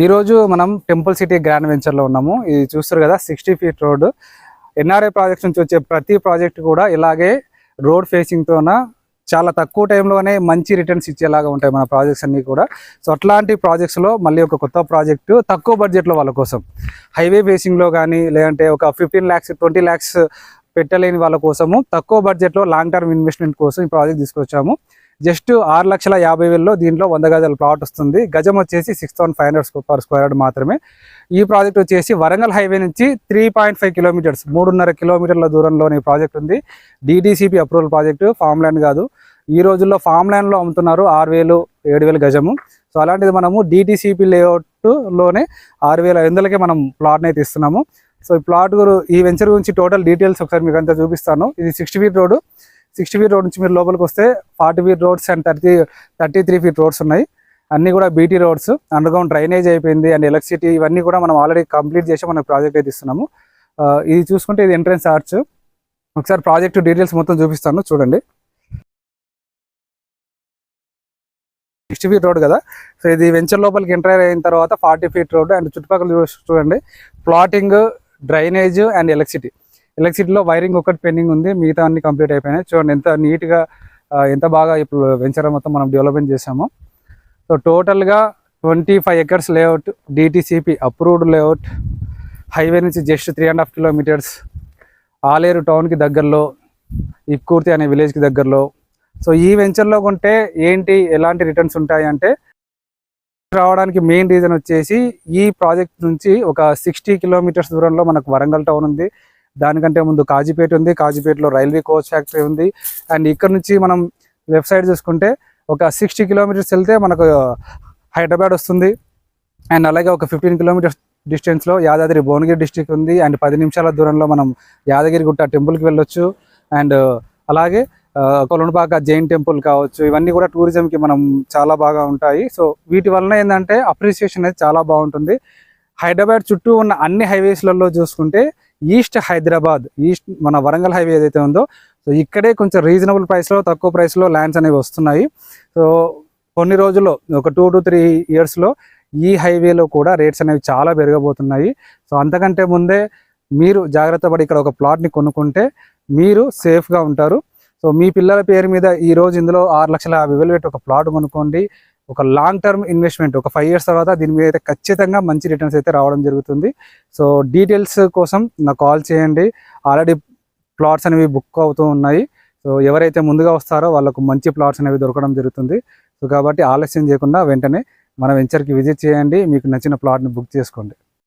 ఈరోజు మనం temple city grand వెంచర్లో ఉన్నాము. ఇది చూస్తారు కదా, 60 ఫీట్ రోడ్. ఎన్ఆర్ఐ ప్రాజెక్ట్స్ నుంచి వచ్చే ప్రతి ప్రాజెక్ట్ కూడా ఇలాగే రోడ్ ఫేసింగ్తోన చాలా తక్కువ టైంలోనే మంచి రిటర్న్స్ ఇచ్చేలాగా ఉంటాయి మన ప్రాజెక్ట్స్ అన్నీ కూడా. సో అట్లాంటి ప్రాజెక్ట్స్లో మళ్ళీ ఒక కొత్త ప్రాజెక్టు తక్కువ బడ్జెట్లో వాళ్ళ కోసం, హైవే ఫేసింగ్లో కానీ లేదంటే ఒక 15 lakhs 20 lakhs పెట్టలేని వాళ్ళ కోసము తక్కువ బడ్జెట్లో లాంగ్ టర్మ్ ఇన్వెస్ట్మెంట్ కోసం ఈ ప్రాజెక్ట్ తీసుకొచ్చాము. జస్ట్ 6,50,000లో దీంట్లో 100 గజాల ప్లాట్ వస్తుంది. గజం వచ్చేసి 6,500 per square yard మాత్రమే. ఈ ప్రాజెక్ట్ వచ్చేసి వరంగల్ హైవే నుంచి 3.5 kilometers 3.5 kilometerల దూరంలోని ప్రాజెక్ట్ ఉంది. DTCP approval project, farm land కాదు. ఈ రోజుల్లో ఫామ్ ల్యాండ్లో అమ్ముతున్నారు 6,000 7,000 గజము. సో అలాంటిది మనము DTCP లేఅవుట్లోనే 6,500కే మనం ప్లాట్ని అయితే ఇస్తున్నాము. సో ఈ ప్లాట్ ఈ వెంచర్ గురించి టోటల్ డీటెయిల్స్ ఒకసారి మీకు అంతా చూపిస్తాను. ఇది 60 feet రోడ్. 60 feet రోడ్ నుంచి మీరు లోపలికి వస్తే 40 feet roads and 33 feet roads ఉన్నాయి. అన్నీ కూడా బీటీ రోడ్స్, అండర్గ్రౌండ్ డ్రైనేజ్ అయిపోయింది అండ్ ఎలక్ట్రిసిటీ ఇవన్నీ కూడా మనం ఆల్రెడీ కంప్లీట్ చేసి మన ప్రాజెక్ట్ అయితే ఇస్తున్నాము. ఇది చూసుకుంటే ఇది ఎంట్రన్స్ ఆర్చ్. ఒకసారి ప్రాజెక్ట్ డీటెయిల్స్ మొత్తం చూపిస్తాను చూడండి. 60 feet రోడ్ కదా. సో ఇది వెంచర్ లోపలికి ఎంటర్ అయిన తర్వాత 40 feet రోడ్ అండ్ చుట్టుపక్కల చూడండి ప్లాటింగ్, డ్రైనేజ్ అండ్ ఎలక్ట్రిసిటీలో వైరింగ్ ఒకటి పెండింగ్ ఉంది, మిగతా అన్ని కంప్లీట్ అయిపోయినాయి. చూడండి ఎంత నీట్గా ఎంత బాగా ఇప్పుడు వెంచర్ మొత్తం మనం డెవలప్మెంట్ చేసాము. సో టోటల్గా 25 acres layout, DTCP approved layout, highway నుంచి జస్ట్ 3.5 kilometers, ఆలేరు టౌన్కి దగ్గరలో, ఇక్కూర్తి అనే విలేజ్కి దగ్గరలో. సో ఈ వెంచర్లో కొంటే ఎలాంటి రిటర్న్స్ ఉంటాయి అంటే, రావడానికి మెయిన్ రీజన్ వచ్చేసి ఈ ప్రాజెక్ట్ నుంచి ఒక 60 kilometers దూరంలో మనకు వరంగల్ టౌన్ ఉంది. దానికంటే ముందు కాజీపేట ఉంది. కాజీపేటలో రైల్వే కోచ్ ఫ్యాక్టరీ ఉంది. అండ్ ఇక్కడ నుంచి మనం లెఫ్ట్ సైడ్ చూసుకుంటే ఒక 60 kilometers వెళ్తే మనకు హైదరాబాద్ వస్తుంది. అండ్ అలాగే ఒక 15 kilometers డిస్టెన్స్లో యాదాద్రి భువనగిరి డిస్ట్రిక్ట్ ఉంది. అండ్ 10 నిమిషాల దూరంలో మనం యాదగిరిగుట్ట టెంపుల్కి వెళ్ళొచ్చు. అండ్ అలాగే కొలనుపాక జైన్ టెంపుల్ కావచ్చు, ఇవన్నీ కూడా టూరిజంకి మనం చాలా బాగా ఉంటాయి. సో వీటి వలన ఏంటంటే అప్రిసియేషన్ అనేది చాలా బాగుంటుంది. హైదరాబాద్ చుట్టూ ఉన్న అన్ని హైవేస్లలో చూసుకుంటే ఈస్ట్ మన వరంగల్ హైవే ఏదైతే ఉందో, సో ఇక్కడే కొంచెం రీజనబుల్ ప్రైస్లో, తక్కువ ప్రైస్లో ల్యాండ్స్ అనేవి వస్తున్నాయి. సో కొన్ని రోజుల్లో ఒక 2 to 3 yearsలో ఈ హైవేలో కూడా రేట్స్ అనేవి చాలా పెరగబోతున్నాయి. సో అంతకంటే ముందే మీరు జాగ్రత్త పడి ఇక్కడ ఒక ప్లాట్ని కొనుక్కుంటే మీరు సేఫ్గా ఉంటారు. సో మీ పిల్లల పేరు మీద ఈరోజు ఇందులో 6,50,000 పెట్టి ఒక ప్లాట్ కొనుక్కోండి. ఒక లాంగ్ టర్మ్ ఇన్వెస్ట్మెంట్, ఒక 5 years తర్వాత దీని మీద అయితే ఖచ్చితంగా మంచి రిటర్న్స్ అయితే రావడం జరుగుతుంది. సో డీటెయిల్స్ కోసం నాకు కాల్ చేయండి. ఆల్రెడీ ప్లాట్స్ అనేవి బుక్ అవుతూ ఉన్నాయి. సో ఎవరైతే ముందుగా వస్తారో వాళ్ళకు మంచి ప్లాట్స్ అనేవి దొరకడం జరుగుతుంది. సో కాబట్టి ఆలస్యం చేయకుండా వెంటనే మన వెంచర్కి విజిట్ చేయండి. మీకు నచ్చిన ప్లాట్ని బుక్ చేసుకోండి.